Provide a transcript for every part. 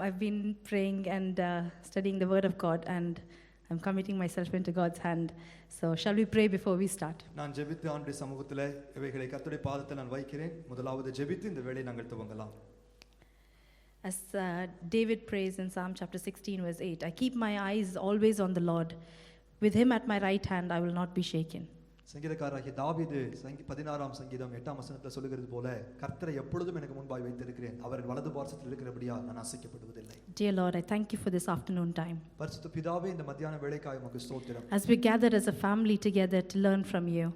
I've been praying and studying the Word of God, and I'm committing myself into God's hand. So, shall we pray before we start? நான் ஜெபித்து ஆண்டவருடைய சமூகத்திலே இவைகளை கர்த்தருடைய பாதத்தில் நான் வைக்கிறேன். முதலாவது ஜெபித்து இந்த வேளையை நாங்கள் துவங்கலாம். As David prays in Psalm chapter 16 verse 8, I keep my eyes always on the Lord. With him at my right hand, I will not be shaken. சங்கீதக்காரராகிய தாவீது 16ஆம் சங்கீதம் 8ஆம் வசனத்தில் சொல்லுகிறது போல, கர்த்தரை எப்பொழுதும் எனக்கு முன்பாய் வைத்திருக்கிறேன், அவர் வலது பார்சத்தில் இருக்கிறபடியால் நான் அசைக்கப்படுவதில்லை. Dear Lord, I thank you for this afternoon time. பரிசுத்த பிதாவே, இந்த மத்தியான வேளைக்காய் உமக்கு ஸ்தோத்திரம். As we gathered as a family together to learn from you.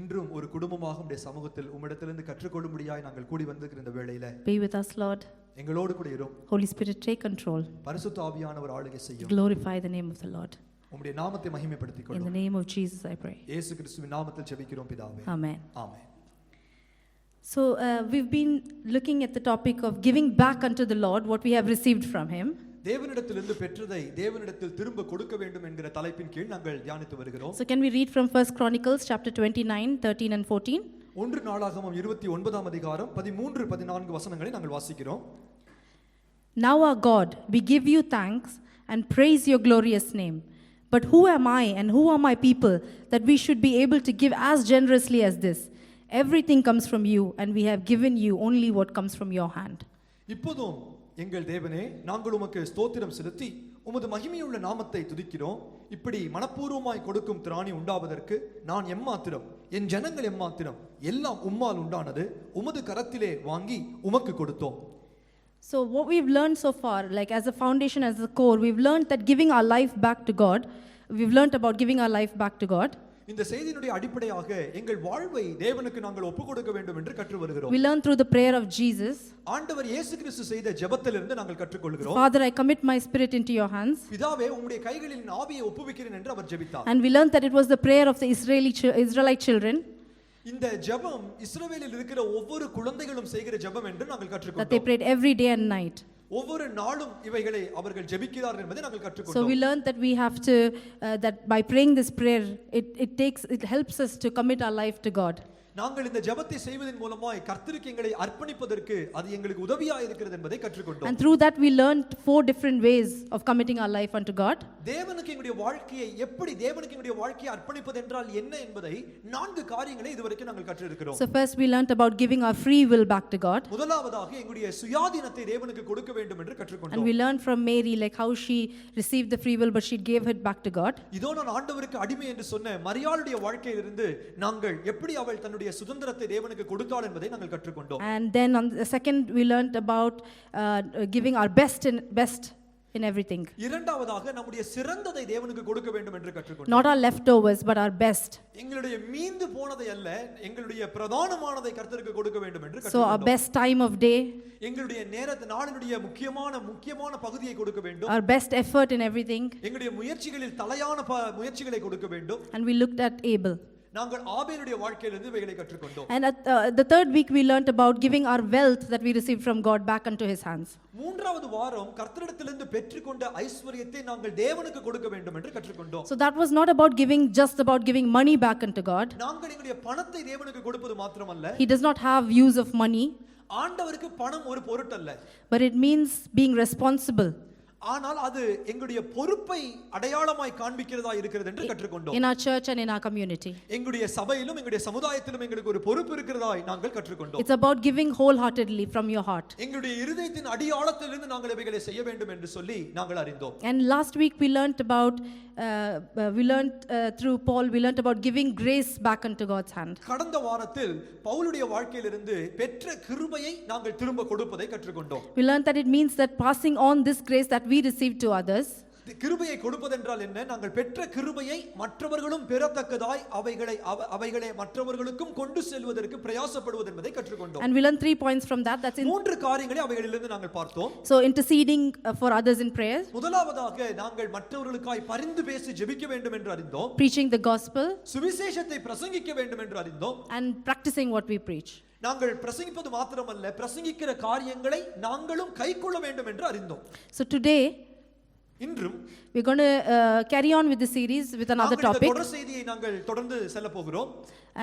இன்றும் ஒரு குடும்பமாக உம்முடைய சமூகத்தில் உம்மிடத்திலிருந்து கற்றுக்கொள்ளும்படியாய் நாங்கள் கூடி வந்திருக்கிற இந்த வேளையிலே Be with us, Lord. எங்களோடு கூட இரும். Holy Spirit, take control. பரிசுத்த ஆவியானவர் ஆளுகை செய்யும். Glorify the name of the Lord. உம்முடைய நாமத்தை மகிமைப்படுத்திக் கொள்ளும். In the name of Jesus I pray. இயேசு கிறிஸ்துவின் நாமத்தில் ஜெபிக்கிறோம் பிதாவே. Amen. Amen. So we've been looking at the topic of giving back unto the Lord what we have received from him. தேவனிடத்திலிருந்து பெற்றதை தேவனிடத்தில் திரும்ப கொடுக்க வேண்டும் என்கிற தலைப்பின் கீழ் நாங்கள் தியானித்து வருகிறோம். So can we read from 1 Chronicles chapter 29 13 and 14? 1 நாளாகமம் 29ஆம் அதிகாரம் 13 14 வசனங்களை நாங்கள் வாசிக்கிறோம். Now our God, we give you thanks and praise your glorious name. But who am I and who are my people that we should be able to give as generously as this? Everything comes from you, and we have given you only what comes from your hand. இப்போதும் எங்கள் தேவனே, நாங்கள் உமக்கு ஸ்தோத்திரம் செலுத்தி உமது மகிமையுள்ள நாமத்தை துதிக்கிறோம். இப்படி மனப்பூர்வமாய் கொடுக்கும் திராணி உண்டாவதற்கு நான் எம்மாத்திரம், என் ஜனங்கள் எம்மாத்திரம், எல்லாம் உம்மால் உண்டானது, உமது கரத்திலே வாங்கி உமக்கு கொடுத்தோம். So what we've learned so far, like as a foundation, as a core, we've learned that giving our life back to God, we've learned about giving our life back to God. இந்த செய்தியினுடைய அடிப்படையாக எங்கள் வாழ்வை தேவனுக்கு நாங்கள் ஒப்புக்கொடுக்க வேண்டும் என்று கற்று வருகிறோம். We learn through the prayer of Jesus. ஆண்டவர் இயேசு கிறிஸ்து செய்த ஜெபத்திலிருந்து நாங்கள் கற்றுக்கொள்கிறோம். Father, I commit my spirit into your hands. பிதாவே, உம்முடைய கைகளில் என் ஆவியை ஒப்புவிக்கிறேன் என்று அவர் ஜெபித்தார். And we learned that it was the prayer of the Israelite children. இந்த ஜெபம் இஸ்ரவேலில் இருக்கிற ஒவ்வொரு குழந்தைகளும் செய்கிற ஜெபம் என்று நாங்கள் கற்றுக்கொண்டோம். That they prayed every day and night. ஒவ்வொரு நாளும் இவைகளை அவர்கள் ஜெபிக்கிறார்கள் என்பதை நாங்கள் கற்றுக்கொண்டோம். So we learned that we have to that by praying this prayer, it helps us to commit our life to God. நாங்கள் இந்த ஜெபத்தை செய்வதன் மூலமாய் கர்த்தருக்கு எங்களை அர்ப்பணிப்பதற்கு அது எங்களுக்கு உதவியாக இருக்கிறது என்பதை கற்றுக்கொண்டோம். And through that we learned 4 different ways of committing our life unto God. தேவனுக்கு எங்களுடைய வாழ்க்கையை எப்படி தேவனுக்கு எங்களுடைய வாழ்க்கையை அர்ப்பணிப்பது என்றால் என்ன என்பதை 4 காரியங்களை இதுவரைக்கும் நாங்கள் கற்றிருக்கிறோம். So first we learned about giving our free will back to God. முதலாவதாக எங்களுடைய சுயாதீனத்தை தேவனுக்கு கொடுக்க வேண்டும் என்று கற்றுக்கொண்டோம். And we learned from Mary like how she received the free will but she gave it back to God. இதோ நான் ஆண்டவருக்கு அடிமை என்று சொன்ன மரியாளுடைய வாழ்க்கையிலிருந்து நாங்கள் எப்படி அவள் தன்னுடைய சுதந்திரத்தை தேவனுக்கு கொடுத்தாள் என்பதை நாங்கள் கற்றுக்கொண்டோம். And then on the second we learned about giving our best in everything. இரண்டாவதாக நம்முடைய சிறந்ததை தேவனுக்கு கொடுக்க வேண்டும் என்று கற்றுக்கொண்டோம். Not our leftovers but our best. எங்களுடைய மீந்து போனதை அல்ல, எங்களுடைய பிரதானமானதை கர்த்தருக்கு கொடுக்க வேண்டும் என்று கற்றுக்கொண்டோம். So our best time of day, எங்களுடைய நேரத்தை நாளினுடைய முக்கியமான பகுதியை கொடுக்க வேண்டும். our best effort in everything. எங்களுடைய முயற்சிகளில் தலையான முயற்சிகளை கொடுக்க வேண்டும். And we looked at Abel. நாங்கள் ஆபேலுடைய வாழ்க்கையிலிருந்து இவைகளை கற்றுக்கொண்டோம். And at the third week we learned about giving our wealth that we received from God back unto his hands. மூன்றாவது வாரம் கர்த்தரிடத்திலிருந்து பெற்றுக்கொண்ட ஐஸ்வரியத்தை நாங்கள் தேவனுக்கு கொடுக்க வேண்டும் என்று கற்றுக்கொண்டோம். So that was not about just about giving money back unto God. நாங்கள் எங்களுடைய பணத்தை தேவனுக்கு கொடுப்பது மாத்திரமல்ல, He does not have use of money. ஆண்டவருக்கு பணம் ஒரு பொருட்டல்ல. But it means being responsible. ஆனால் அது எங்களுடைய பொறுப்பை அடையாளமாய் காண்பிக்கிறதா இருக்கிறது என்று கற்றுக்கொண்டோம். In our church and in our community. எங்களுடைய சபையிலும் எங்களுடைய சமுதாயத்திலும் எங்களுக்கு ஒரு பொறுப்பு இருக்கிறதாய் நாங்கள் கற்றுக்கொண்டோம். It's about giving wholeheartedly from your heart. எங்களுடைய இருதயத்தின் அடியாழத்திலிருந்து நாங்கள் இவைகளை செய்ய வேண்டும் என்று சொல்லி நாங்கள் அறிந்தோம். And last week we learned about through Paul we learned about giving grace back unto God's hand. கடந்த வாரத்தில் பவுலுடைய வாழ்க்கையிலிருந்து பெற்ற கிருபையை நாங்கள் திரும்ப கொடுப்பதை கற்றுக்கொண்டோம். We learned that it means that passing on this grace that we received to others. கிருபையை கொடுப்பதென்றால் என்ன? நாங்கள் பெற்ற கிருபையை மற்றவர்களும் பெறத்தக்கதாய் அவைகளை மற்றவர்களுக்கும் கொண்டு செல்வதற்கு பிரயாசப்படுவது என்பதை கற்றுக்கொண்டோம். And we learned 3 points from that. That's in 3 காரியங்களை அவைகளிலிருந்து நாங்கள் பார்த்தோம். So interceding for others in prayers. முதலாவதாக நாங்கள் மற்றவர்களுக்காய் பரிந்து பேசி ஜெபிக்க வேண்டும் என்று அறிந்தோம். Preaching the gospel. சுவிசேஷத்தை பிரசங்கிக்க வேண்டும் என்று அறிந்தோம். And practicing what we preach. நாங்கள் பிரசங்கிப்பது மாத்திரமல்ல, பிரசங்கிக்கிற காரியங்களை நாங்களும் கைக்கொள்ள வேண்டும் என்று அறிந்தோம். So today இன்றும் We're going to carry on with the series with another நாங்கள் இந்த topic. தொடர் செய்தியை நாங்கள் தொடர்ந்து செல்ல போகிறோம்.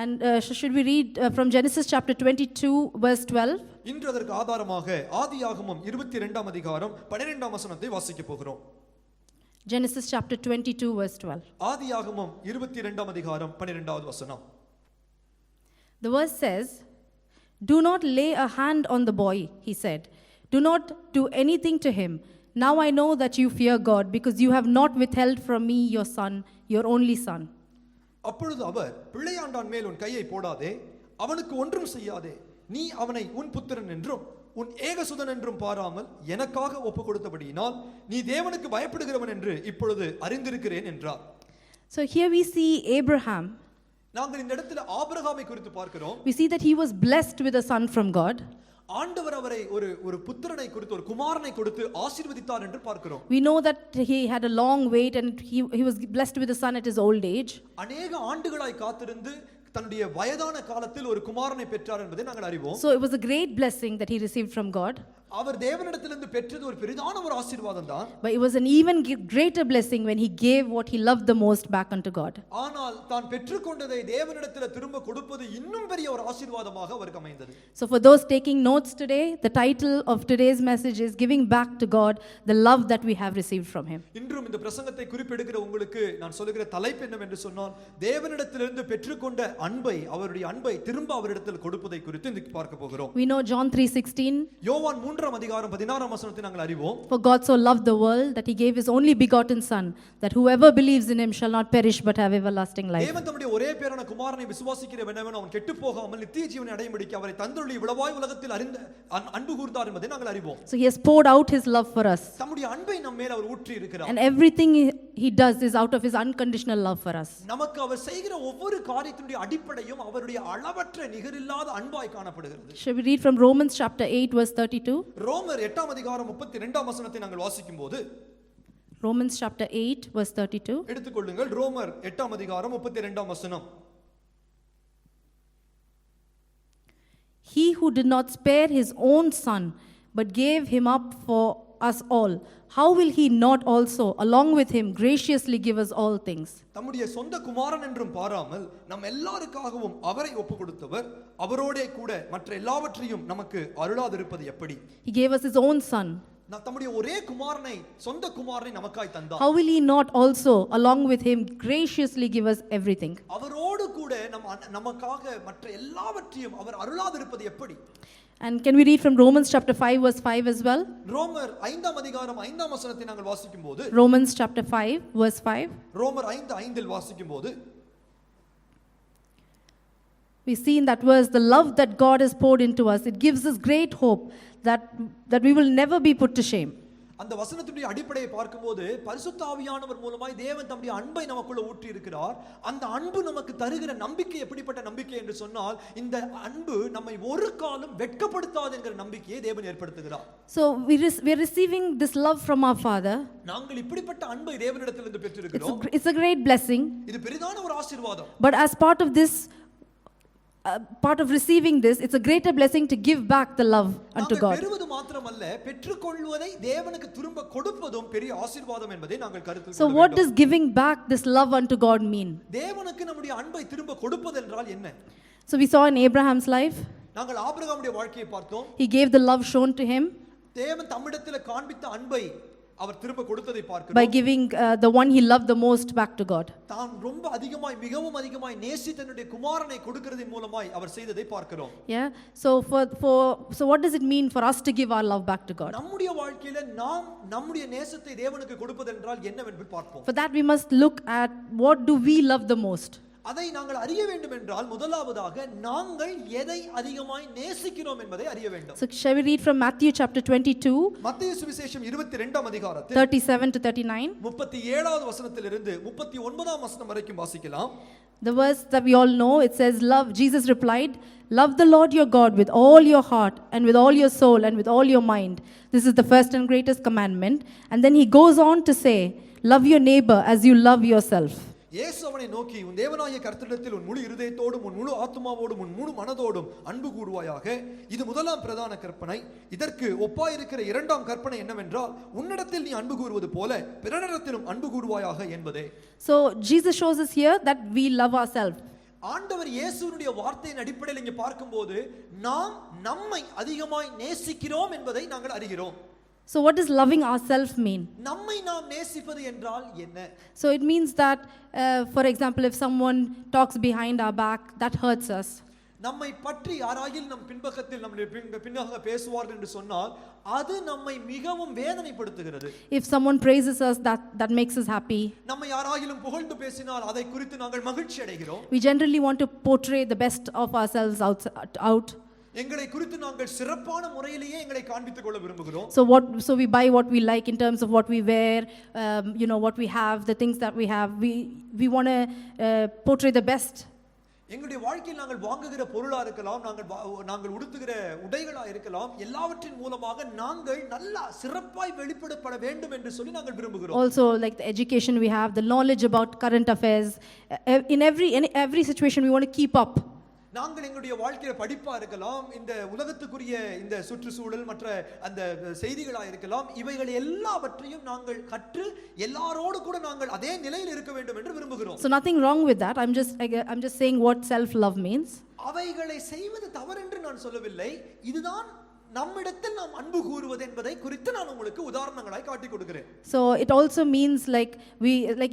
And should we read from Genesis chapter 22, verse 12? இன்று அதற்கு ஆதாரமாக ஆதியாகமம் 22ஆம் அதிகாரம் 12ஆம் வசனத்தை வாசிக்க போகிறோம். Genesis chapter 22, verse 12. ஆதியாகமம் 22ஆம் அதிகாரம் 12வது வசனம். The verse says, "Do not lay a hand on the boy," he said. "Do not do anything to him. Now I know that you fear God, because you have not withheld from me your son, your only son." அப்பொழுது அவர், பிள்ளையாண்டான் மேல் உன் கையை போடாதே, அவனுக்கு ஒன்றும் செய்யாதே, நீ அவனை உன் புத்திரன் என்றும் உன் ஏகசுதன் என்றும் பாராமல் எனக்காக ஒப்பு கொடுத்தபடியினால் நீ தேவனுக்கு பயப்படுகிறவன் என்று இப்பொழுது அறிந்திருக்கிறேன் என்றார். So here we see Abraham. நாங்கள் இந்த இடத்துல ஆபிரகாமை குறித்து பார்க்கிறோம். We see that he was blessed with a son from God. ஆண்டவர் அவரை ஒரு புத்திரனை கொடுத்து ஒரு குமாரனை கொடுத்து ஆசீர்வதித்தார் என்று பார்க்கிறோம். We know that he had a long wait and he was blessed with a son at his old age. அநேக ஆண்டுகளாய் காத்திருந்து தன்னுடைய வயதான காலத்தில் ஒரு குமாரனை பெற்றார் என்பதை நாங்கள் அறிவோம். So it was a great blessing that he received from God. அவர் தேவனிடத்திலிருந்து பெற்றது ஒரு பெரிதான ஒரு ஆசீர்வாதம் தான். But it was an even greater blessing when he gave what he loved the most back unto God. ஆனால் தான் பெற்றுக்கொண்டதை தேவனிடத்தில் திரும்ப கொடுப்பது இன்னும் பெரிய ஒரு ஆசீர்வாதமாக அவருக்கு அமைந்தது. So for those taking notes today, the title of today's message is Giving Back to God the Love that we have received from him. இன்றும் இந்த பிரசங்கத்தை குறிப்பெடுக்கிற உங்களுக்கு நான் சொல்லுகிற தலைப்பு என்னவென்று சொன்னால், தேவனிடத்திலிருந்து பெற்றுக்கொண்ட அன்பை, அவருடைய அன்பை திரும்ப அவரிடத்தில் கொடுப்பதை குறித்து இன்றைக்கு பார்க்க போகிறோம். We know John 3:16. யோவான் 3ஆம் அதிகாரம் 16ஆம் வசனத்தை நாங்கள் அறிவோம். For God so loved the world that he gave his only begotten son, that whoever believes in him shall not perish but have everlasting life. தேவன் தம்முடைய ஒரே பேரான குமாரனை விசுவாசிக்கிறவன் அவன் கெட்டு போகாமல் நித்திய ஜீவனை அடையும்படிக்கு அவரை தந்தருளி இவ்வளவாய் உலகத்தில் அறிந்த அன்பு கூர்ந்தார் என்பதை நாங்கள் அறிவோம். So he has poured out his love for us. தம்முடைய அன்பை நம் மேல் அவர் ஊற்றி இருக்கிறார். And everything he does is out of his unconditional love for us. நமக்கு அவர் செய்கிற ஒவ்வொரு காரியத்தினுடைய அடிப்படையும் அவருடைய அளவற்ற நிகரில்லாத அன்பாய் காணப்படுகிறது. Shall we read from Romans chapter 8 verse 32? ரோமர் 8ஆம் அதிகாரம் 32ஆம் வசனத்தை நாங்கள் வாசிக்கும்போது, Romans chapter 8 verse 32. எடுத்துக்கொள்ளுங்கள். ரோமர் 8ஆம் அதிகாரம் 32ஆம் வசனம். He who did not spare his own son, but gave him up for us all, how will he not also, along with him, graciously give us all things? தம்முடைய சொந்த குமாரன் என்றும் பாராமல் நம் எல்லாருக்காகவும் அவரை ஒப்பு கொடுத்தவர் அவரோடே கூட மற்ற எல்லாவற்றையும் நமக்கு அருளாதிருப்பது எப்படி? He gave us his own son. தம்முடைய ஒரே குமாரனை, சொந்த குமாரனை நமக்காய் தந்தார். How will he not also, along with him, graciously give us everything? அவரோடு கூட நமக்காக மற்ற எல்லாவற்றையும் அவர் அருளாதிருப்பது எப்படி? And can we read from Romans chapter 5 verse 5 as well? ரோமர் 5ஆம் அதிகாரம் 5ஆம் வசனத்தை நாங்கள் வாசிக்கும்போது, Romans chapter 5 verse 5. ரோமர் 5:5 வாசிக்கும்போது, We see in that verse the love that God has poured into us. It gives us great hope that we will never be put to shame. அந்த வசனத்தினுடைய அடிப்படையை பார்க்கும்போது, பரிசுத்த ஆவியானவர் மூலமாய் தேவன் தம்முடைய அன்பை நமக்குள்ள ஊற்றி இருக்கிறார். அந்த அன்பு நமக்கு தருகிற நம்பிக்கை எப்படிப்பட்ட நம்பிக்கை என்று சொன்னால், இந்த அன்பு நம்மை ஒரு காலம் வெட்கப்படுத்தாது என்கிற நம்பிக்கையை தேவன் ஏற்படுத்துகிறார். So we are receiving this love from our Father. நாங்கள் இப்படிப்பட்ட அன்பை தேவனிடத்திலிருந்து பெற்றிருக்கிறோம். It's a great blessing. இது பெரிதான ஒரு ஆசீர்வாதம். But as part of this part of receiving this, it's a greater blessing to give back the love unto God. பெறுவது மாத்திரமல்ல, பெற்றுக்கொள்வதை தேவனுக்கு திரும்ப கொடுப்பதும் பெரிய ஆசீர்வாதம் என்பதை நாங்கள் கருத்தில் கொள்ள So வேண்டும். what does giving back this love unto God mean? தேவனுக்கு நம்முடைய அன்பை திரும்ப கொடுப்பது என்றால் என்ன? So we saw in Abraham's life, நாங்கள் ஆபிரகாமுடைய வாழ்க்கையை பார்த்தோம். he gave the love shown to him தேவன் தம்மிடத்தில் காண்பித்த அன்பை அவர் திரும்ப கொடுத்ததை பார்க்கிறோம். by giving the one he loved the most back to God. தான் ரொம்ப அதிகமாய், மிகவும் அதிகமாய் நேசித்த தன்னுடைய குமாரனை கொடுக்கிறதின் மூலமாய் அவர் செய்ததை பார்க்கிறோம். Yeah. So what does it mean for us to give our love back to God? நம்முடைய வாழ்க்கையில நாம் நம்முடைய நேசத்தை தேவனுக்கு கொடுப்பது என்றால் என்னவென்று பார்ப்போம். For that we must look at what do we love the most. அதை நாங்கள் அறிய வேண்டும் என்றால் முதலாவதாக நாங்கள் எதை அதிகமாய் நேசிக்கிறோம் என்பதை அறிய வேண்டும். So shall we read from Matthew chapter 22, மத்தேயு சுவிசேஷம் 22ஆம் அதிகாரத்தில் 37 to 39. 37வது வசனத்திலிருந்து 39ஆம் வசனம் வரைக்கும் வாசிக்கலாம். The verse that we all know, it says, "Love," Jesus replied, "Love the Lord your God with all your heart and with all your soul and with all your mind. This is the first and greatest commandment." And then he goes on to say, "Love your neighbor as you love yourself." இயேசு அவனை நோக்கி, உன் தேவனாகிய கர்த்தரிடத்தில் உன் முழு இருதயத்தோடும் உன் முழு ஆத்துமாவோடும் உன் முழு மனதோடும் அன்பு கூறுவாயாக. இது முதலாம் பிரதான கற்பனை. இதற்கு ஒப்பாயிருக்கிற இரண்டாம் கற்பனை என்னவென்றால், உன்னிடத்தில் நீ அன்பு கூறுவது போல பிறனிடத்திலும் அன்பு கூறுவாயாக என்பதே. So Jesus shows us here that we love ourselves. ஆண்டவர் இயேசுவினுடைய வார்த்தையின் அடிப்படையில் இங்கே பார்க்கும்போது நாம் நம்மை அதிகமாய் நேசிக்கிறோம் என்பதை நாங்கள் அறிகிறோம். So what does loving ourselves mean? நம்மை நாம் நேசிப்பது என்றால் என்ன? So it means that, for example, if someone talks behind our back, that hurts us. நம்மை பற்றி யாராகில் நம் பின்பக்கத்தில் நம்முடைய பின்னாக பேசுவார்கள் என்று சொன்னால் அது நம்மை மிகவும் வேதனைப்படுத்துகிறது. If someone praises us, that makes us happy. நம்மை யாராகிலும் புகழ்ந்து பேசினால் அதை குறித்து நாங்கள் மகிழ்ச்சி அடைகிறோம். We generally want to portray the best of ourselves out. எங்களை குறித்து நாங்கள் சிறப்பான முறையிலேயே எங்களை காண்பித்துக் கொள்ள விரும்புகிறோம். So we buy what we like in terms of what we wear, what we have, the things that we have. We want to portray the best. எங்களுடைய வாழ்க்கையில் நாங்கள் வாங்குகிற பொருளா இருக்கலாம், நாங்கள் உடுத்துகிற உடைகளா இருக்கலாம், எல்லாவற்றின் மூலமாக நாங்கள் நல்லா சிறப்பாய் வெளிப்படப்பட வேண்டும் என்று சொல்லி நாங்கள் விரும்புகிறோம். Also, like the education we have, the knowledge about current affairs, in every situation we want to keep up. நாங்கள் எங்களுடைய வாழ்க்கையில படிப்பா இருக்கலாம், இந்த உலகத்துக்குரிய இந்த சுற்றுச்சூழல் மற்ற அந்த செய்திகளா இருக்கலாம், இவைகள் எல்லாவற்றையும் நாங்கள் கற்று எல்லாரோடு கூட நாங்கள் அதே நிலையில் இருக்க வேண்டும் என்று விரும்புகிறோம். So nothing wrong with that. I'm just saying what self love means. அவைகளை செய்வது தவறென்று நான் சொல்லவில்லை. இதுதான் நம்மிடத்தில் நாம் அன்பு கூறுவது என்பதை குறித்து நான் உங்களுக்கு உதாரணங்களாய் காட்டி கொடுக்கிறேன். So it also means like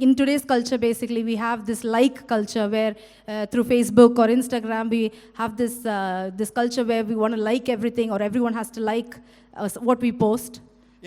in today's culture basically we have this like culture where through Facebook or Instagram we have this culture where we want to like everything or everyone has to like what we post.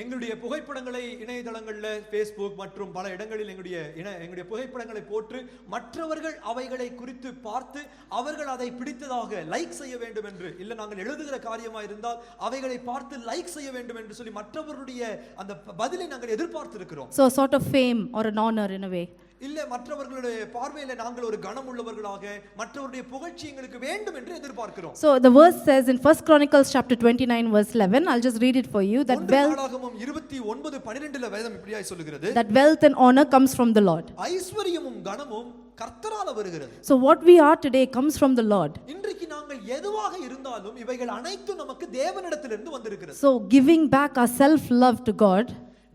எங்களுடைய புகைப்படங்களை இணையதளங்கள்ல Facebook மற்றும் பல இடங்களில் எங்களுடைய புகைப்படங்களை போட்டு மற்றவர்கள் அவைகளை குறித்து பார்த்து அவர்கள் அதை பிடித்ததாக லைக் செய்ய வேண்டும் என்று, இல்ல நாங்கள் எழுதுகிற காரியமா இருந்தால் அவைகளை பார்த்து லைக் செய்ய வேண்டும் என்று சொல்லி மற்றவர்களுடைய அந்த பதிலை நாங்கள் எதிர்பார்த்து இருக்கிறோம். So a sort of fame or an honor in a way. இல்ல மற்றவர்களுடைய பார்வையில நாங்கள் ஒரு கனம் உள்ளவர்களாக மற்றவருடைய புகழ்ச்சி எங்களுக்கு வேண்டும் என்று எதிர்பார்க்கிறோம். So the verse says in 1 Chronicles chapter 29 verse 11, I'll just read it for you, that wealth 29:12 வேதம் இப்படியாய் சொல்லுகிறது, that wealth and honor comes from the Lord. ஐஸ்வரியமும் கனமும் கர்த்தரால் வருகிறது. So what we are today comes from the Lord. இன்றைக்கு நாங்கள் எதுவாக இருந்தாலும் இவைகள் அனைத்தும் நமக்கு தேவனிடத்திலிருந்து வந்திருக்கிறது. So giving back our self love to God,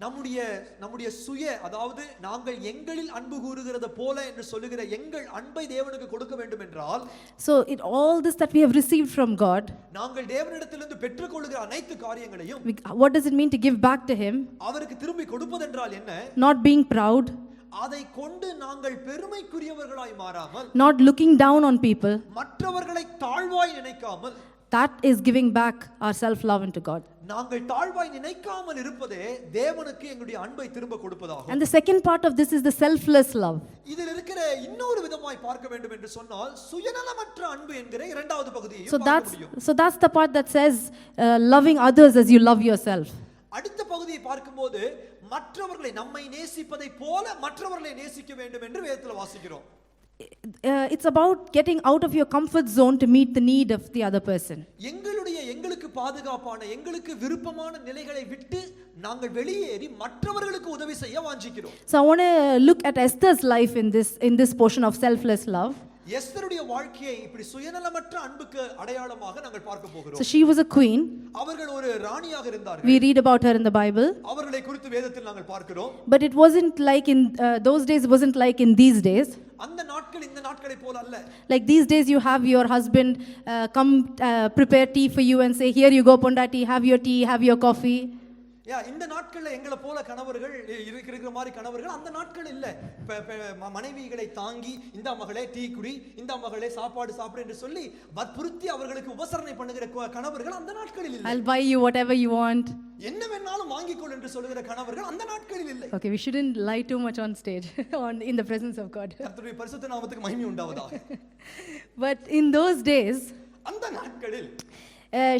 நம்முடைய சுய, அதாவது நாங்கள் எங்களில் அன்பு கூறுகிறது போல என்று சொல்லுகிற எங்கள் அன்பை தேவனுக்கு கொடுக்க வேண்டும் என்றால், so all this that we have received from God, நாங்கள் தேவனிடத்திலிருந்து பெற்றுக்கொள்ளுகிற அனைத்து காரியங்களையும், what does it mean to give back to him? அவருக்கு திரும்பி கொடுப்பதென்றால் என்ன? Not being proud, அதை கொண்டு நாங்கள் பெருமைக்குரியவர்களாய் மாறாமல், not looking down on people, மற்றவர்களை தாழ்வாய் நினைக்காமல், that is giving back our self love into God. நாங்கள் தாழ்வாய் நினைக்காமல் இருப்பதே தேவனுக்கு எங்களுடைய அன்பை திரும்ப கொடுப்பதாகும். And the second part of this is the selfless love. இதில் இருக்கிற இன்னொரு விதமாய் பார்க்க வேண்டும் என்று சொன்னால் சுயநலமற்ற அன்பு என்கிற இரண்டாவது பகுதியை பார்க்க முடியும். So that's the part that says loving others as you love yourself. அடுத்த பகுதியை பார்க்கும்போது மற்றவர்களை நம்மை நேசிப்பதை போல மற்றவர்களை நேசிக்க வேண்டும் என்று வேதத்தில் வாசிக்கிறோம். It's about getting out of your comfort zone to meet the need of the other person. எங்களுக்கு பாதுகாப்பான எங்களுக்கு விருப்பமான நிலைகளை விட்டு நாங்கள் வெளியேறி மற்றவர்களுக்கு உதவி செய்ய வாஞ்சிக்கிறோம். So I want to look at Esther's life in this portion of selfless love. எஸ்தருடைய வாழ்க்கையை இப்படி சுயநலமற்ற அன்புக்கு அடையாளமாக நாங்கள் பார்க்க போகிறோம். So she was a queen. அவர்கள் ஒரு ராணியாக இருந்தார்கள். We read about her in the Bible. அவர்களை குறித்து வேதத்தில் நாங்கள் பார்க்கிறோம். But it wasn't like in those days, it wasn't like in these days. அந்த நாட்கள் இந்த நாட்களை போல அல்ல. Like these days you have your husband come prepare tea for you and say, here you go Pondati, have your tea, have your coffee. இந்த நாட்கள்ல எங்களை போல கணவர்கள் இருக்கிற மாதிரி கணவர்கள் அந்த நாட்கள் இல்ல. மனைவிகளை தாங்கி இந்த மகளே டீ குடி, இந்த மகளே சாப்பாடு சாப்பிடு என்று சொல்லி வற்புறுத்தி அவர்களுக்கு உபசரணை பண்ணுகிற கணவர்கள் அந்த நாட்களில் இல்லை. I'll buy you whatever you want. என்ன வேணாலும் வாங்கிக்கொள் என்று சொல்லுகிற கணவர்கள் அந்த நாட்களில் இல்லை. Okay, we shouldn't lie too much on stage in the presence of God. கர்த்தருடைய பரிசுத்த நாமத்துக்கு மகிமை உண்டாவதாக. But in those days, அந்த நாட்களில்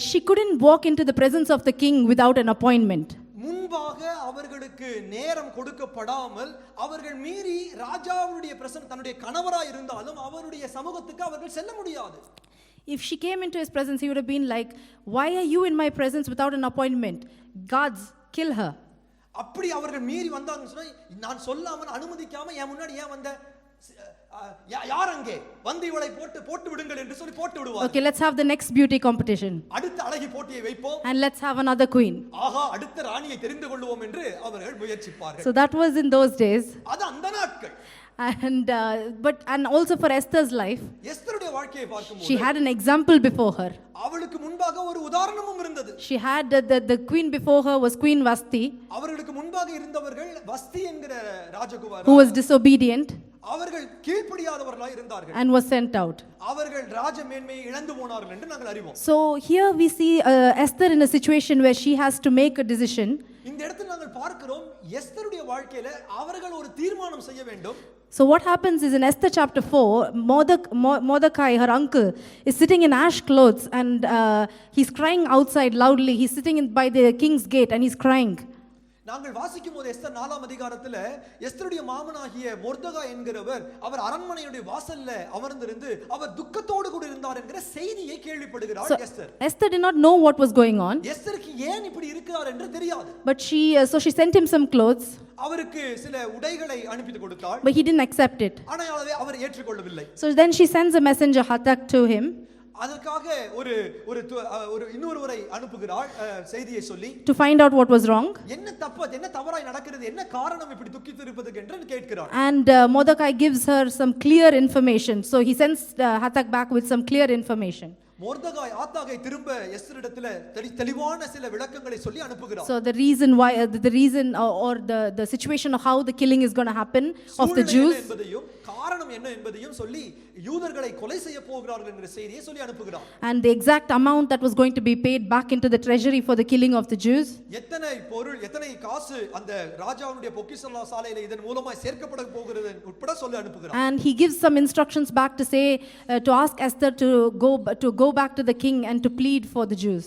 she couldn't walk into the presence of the king without an appointment. முன்பாக அவர்களுக்கு நேரம் கொடுக்கப்படாமல் அவர்கள் மீறி ராஜாவுடைய தன்னுடைய கணவராய் இருந்தாலும் அவருடைய சமூகத்துக்கு அவர்கள் செல்ல முடியாது. If she came into his presence, he would have been like, why are you in my presence without an appointment? Guards, kill her. அப்படி அவர்கள் மீறி வந்தாங்கன்னு சொன்னா, நான் சொல்லாமல் அனுமதிக்காம என் முன்னாடி ஏன் வந்த, யார் அங்கே வந்து இவளை போட்டு விடுங்கள் என்று சொல்லி போட்டு விடுவார். Okay, let's have the next beauty competition. அடுத்த அழகி போட்டியை வைப்போம். And let's have another queen. ஆஹா, அடுத்த ராணியை தெரிந்து கொள்வோம் என்று அவர்கள் முயற்சிப்பார்கள். So that was in those days. அது அந்த நாட்கள். And also for Esther's life, எஸ்தருடைய வாழ்க்கையை பார்க்கும்போது she had an example before her. அவளுக்கு முன்பாக ஒரு உதாரணமும் இருந்தது. She had the queen before her was Queen Vasti, அவர்களுக்கு முன்பாக இருந்தவர்கள் வஸ்தி என்கிற ராஜகுமாரி, who was disobedient அவர்கள் கீழ்ப்படியாதவர்களாய் இருந்தார்கள் and was sent out. அவர்கள் ராஜ மேன்மையை இழந்து போனார்கள் என்று நாங்கள் அறிவோம். So here we see Esther in a situation where she has to make a decision. இந்த இடத்தில் நாங்கள் பார்க்கிறோம் எஸ்தருடைய வாழ்க்கையில அவர்கள் ஒரு தீர்மானம் செய்ய வேண்டும். So what happens is in Esther chapter 4, Mordecai, her uncle, is sitting in ash clothes and he's crying outside loudly. He's sitting by the king's gate and he's crying. நாங்கள் வாசிக்கும் போது எஸ்தர் 4ஆம் அதிகாரத்துல எஸ்தருடைய மாமனாகிய மொர்தெகாய் என்கிறவர் அவர் அரண்மனையுடைய வாசல்ல அமர்ந்திருந்து அவர் துக்கத்தோடு கூட இருந்தார் என்கிற செய்தியை கேள்விப்படுகிறார் Esther. Esther did not know what was going on. எஸ்தருக்கு ஏன் இப்படி இருக்கிறார் என்று தெரியாது. But she sent him some clothes. அவருக்கு சில உடைகளை அனுப்பி கொடுத்தாள். But he didn't accept it. ஆனால் அவர் ஏற்றுக்கொள்ளவில்லை. So then she sends a messenger Hathach to him. அதற்காக ஒரு இன்னொருவரை அனுப்புகிறாள் செய்தியை சொல்லி, to find out what was wrong. என்ன தவறாய் நடக்கிறது, என்ன காரணம் இப்படி துக்கித்து இருப்பதற்கு என்று கேட்கிறாள். And Mordecai gives her some clear information. So he sends Hathach back with some clear information. மொர்தெகாய் ஆத்தாகை திரும்ப எஸ்தரிடத்திலே தெளிவான சில விளக்கங்களை சொல்லி அனுப்புகிறார். So the reason why the reason or the situation of how the killing is going to happen of the Jews என்பதையும் காரணம் என்ன என்பதையும் சொல்லி யூதர்களை கொலை செய்ய போகிறார்கள் என்கிற செய்தியை சொல்லி அனுப்புகிறார். And the exact amount that was going to be paid back into the treasury for the killing of the Jews. எத்தனை காசு அந்த ராஜாவுடைய பொக்கிஷசாலையிலே இதன் மூலமாய் சேர்க்கப்பட போகிறது உட்பட சொல்லி அனுப்புகிறார். And he gives some instructions back to say to ask Esther to go back to the king and to plead for the Jews.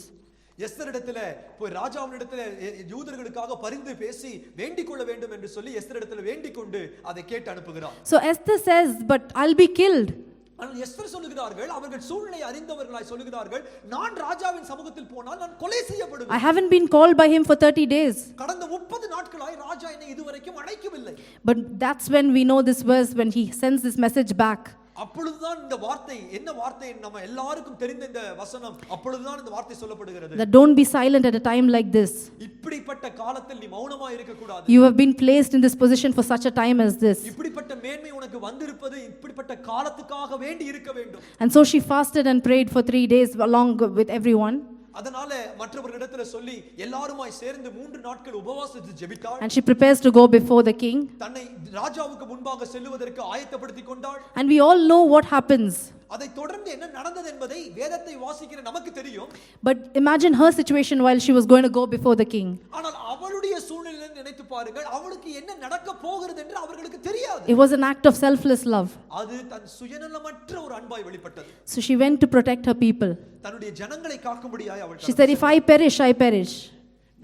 எஸ்தரிடத்திலே போய் ராஜாவினிடத்திலே யூதர்களுக்காக பரிந்து பேசி வேண்டிக் கொள்ள வேண்டும் என்று சொல்லி எஸ்தரிடத்திலே வேண்டிக் கொண்டு அதை கேட்டு அனுப்புகிறார். So Esther says, but I'll be killed. ஆனால் எஸ்தர் சொல்லுகிறார்கள், அவர்கள் சூழ்நிலை அறிந்தவர்களாய் சொல்லுகிறார்கள், நான் ராஜாவின் சமூகத்தில் போனால் நான் கொலை செய்யப்படுவேன். I haven't been called by him for 30 days. கடந்த 30 நாட்களாய் ராஜா என்னை இதுவரைக்கும் அழைக்கவில்லை. But that's when we know this verse, when he sends this message back. அப்பொழுதுதான் இந்த வார்த்தை, என்ன வார்த்தை நம்ம எல்லாருக்கும் தெரிந்த இந்த வசனம், அப்பொழுதுதான் இந்த வார்த்தை சொல்லப்படுகிறது. That don't be silent at a time like this. இப்படிப்பட்ட காலத்தில் நீ மௌனமாய் இருக்க கூடாது. You have been placed in this position for such a time as this. இப்படிப்பட்ட மேன்மை உனக்கு வந்திருப்பது இப்படிப்பட்ட காலத்துக்காக வேண்டி இருக்க வேண்டும். And so she fasted and prayed for 3 days along with everyone. அதனால மற்றவர்களிடத்துல சொல்லி எல்லாருமாய் சேர்ந்து 3 நாட்கள் உபவாசித்து ஜெபித்தாள். And she prepares to go before the king. தன்னை ராஜாவுக்கு முன்பாக செல்லுவதற்கு ஆயத்தப்படுத்திக் கொண்டாள். And we all know what happens. அதை தொடர்ந்து என்ன நடந்தது என்பதை வேதத்தை வாசிக்கிற நமக்கு தெரியும். But imagine her situation while she was going to go before the king. ஆனால் அவளுடைய சூழ்நிலையை நினைத்து பாருங்கள், அவளுக்கு என்ன நடக்க போகிறது என்று அவர்களுக்கு தெரியாது. It was an act of selfless love. அது தன் சுயநலமற்ற ஒரு அன்பாய் வெளிப்பட்டது. So she went to protect her people. தன்னுடைய ஜனங்களை காக்கும்படியாய் அவள் She said, if I perish, I perish.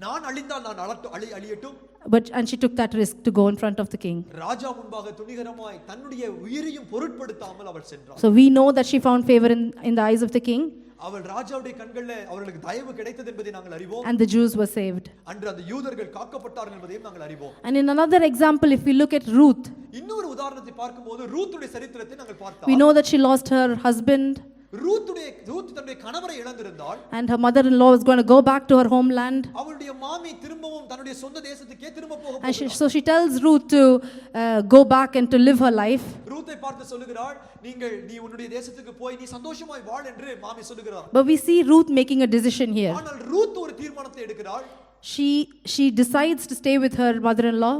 நான் அழிந்தால் நான் அழியட்டும். And she took that risk to go in front of the king. ராஜா முன்பாக துணிகரமாய் தன்னுடைய உயிரையும் பொருட்படுத்தாமல் அவள் சென்றாள். So we know that she found favor in the eyes of the king. அவள் ராஜாவுடைய கண்களிலே அவர்களுக்கு தயவு கிடைத்தது என்பதை நாங்கள் அறிவோம். And the Jews were saved. அன்று அந்த யூதர்கள் காக்கப்பட்டார்கள் என்பதையும் நாங்கள் அறிவோம். And in another example, if we look at Ruth, இன்னொரு உதாரணத்தை பார்க்கும்போது ரூத்துடைய சரித்திரத்தை நாங்கள் பார்த்தால் we know that she lost her husband. Ruth தன்னுடைய கணவரை இழந்திருந்தாள். And her mother-in-law was going to go back to her homeland. அவளுடைய மாமி திரும்பவும் தன்னுடைய சொந்த தேசத்துக்கே திரும்ப போக And so she tells Ruth to go back and to live her life. ரூத்தை பார்த்து சொல்லுகிறாள், நீ உன்னுடைய தேசத்துக்கு போய் நீ சந்தோஷமாய் வாழ் என்று மாமி சொல்லுகிறார். But we see Ruth making a decision here. ஆனால் ரூத் ஒரு தீர்மானத்தை எடுக்கிறாள். She decides to stay with her mother-in-law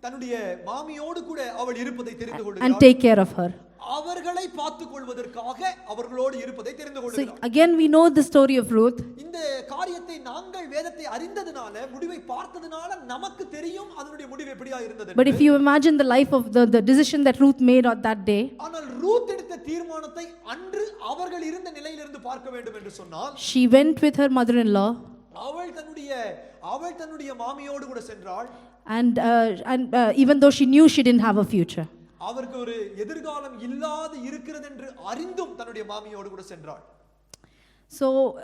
தன்னுடைய மாமியோடு கூட அவள் இருப்பதை தெரிந்து கொள்கிறாள். and take care of her. அவர்களை பார்த்துக் கொள்வதற்காக அவர்களோடு இருப்பதை தெரிந்து கொள்கிறார். So again we know the story of Ruth. இந்த காரியத்தை நாங்கள் வேதத்தை அறிந்ததனால, முடிவை பார்த்ததனால நமக்கு தெரியும் அதனுடைய முடிவு எப்படியா இருந்தது. But if you imagine the life of the decision that Ruth made on that day, ஆனால் ரூத் எடுத்த தீர்மானத்தை அன்று அவர்கள் இருந்த நிலையிலிருந்து பார்க்க வேண்டும் என்று சொன்னால், she went with her mother-in-law. அவள் தன்னுடைய மாமியோடு கூட சென்றாள். And even though she knew she didn't have a future, அவருக்கு ஒரு எதிர்காலம் இல்லாது இருக்கிறது என்று அறிந்தும் தன்னுடைய மாமியோடு கூட சென்றாள். So,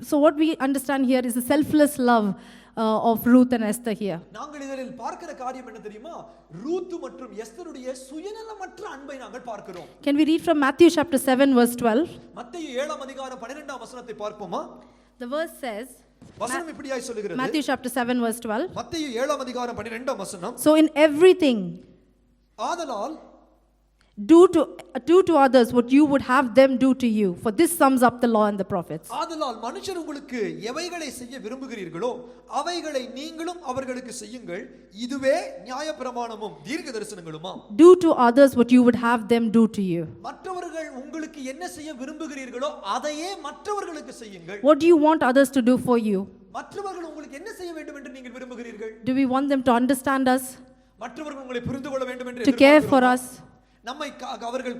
so what we understand here is the selfless love of Ruth and Esther here. நாங்கள் இதில் பார்க்கிற காரியம் என்ன தெரியுமா? ரூத் மற்றும் எஸ்தருடைய சுயநலமற்ற அன்பை நாங்கள் பார்க்கிறோம். Can we read from Matthew chapter 7 verse 12? மத்தேயு 7 ஆம் அதிகாரம் 12 ஆம் வசனத்தை பார்ப்போமா? The verse says, வசனம் இப்படியாய் சொல்லுகிறது. Matthew chapter 7 verse 12. மத்தேயு 7 ஆம் அதிகாரம் 12 ஆம் வசனம். So in everything, ஆதலால் do to others what you would have them do to you, for this sums up the law and the prophets. ஆதலால் மனுஷர் உங்களுக்கு எவைகளை செய்ய விரும்புகிறீர்களோ அவைகளை நீங்களும் அவர்களுக்கு செய்யுங்கள், இதுவே நியாயப்பிரமாணமும் தீர்க்கதரிசனங்களுமா. Do to others what you would have them do to you. மற்றவர்கள் உங்களுக்கு என்ன செய்ய விரும்புகிறீர்களோ அதையே மற்றவர்களுக்கு செய்யுங்கள். What do you want others to do for you? மற்றவர்கள் உங்களுக்கு என்ன செய்ய வேண்டும் என்று நீங்கள் விரும்புகிறீர்கள்? Do we want them to understand us, மற்றவர்கள் உங்களை புரிந்து கொள்ள வேண்டும் என்று to care for us, நம்மை அவர்கள்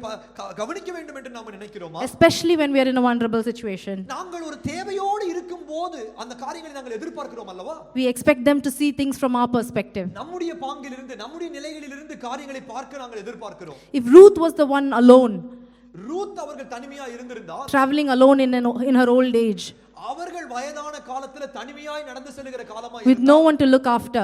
கவனிக்க வேண்டும் என்று நாம் நினைக்கிறோமா? especially when we are in a vulnerable situation? நாங்கள் ஒரு தேவையோடு இருக்கும்போது அந்த காரியங்களை நாங்கள் எதிர்பார்க்கிறோம் அல்லவா? We expect them to see things from our perspective. நம்முடைய பாங்கிலிருந்து நம்முடைய நிலைகளிலிருந்து காரியங்களை பார்க்க நாங்கள் எதிர்பார்க்கிறோம். If Ruth was the one alone, Ruth அவர்கள் தனிமையா இருந்திருந்தால், traveling alone in her old age, அவர்கள் வயதான காலத்துல தனிமையாய் நடந்து செல்லுகிற காலமாய் with no one to look after,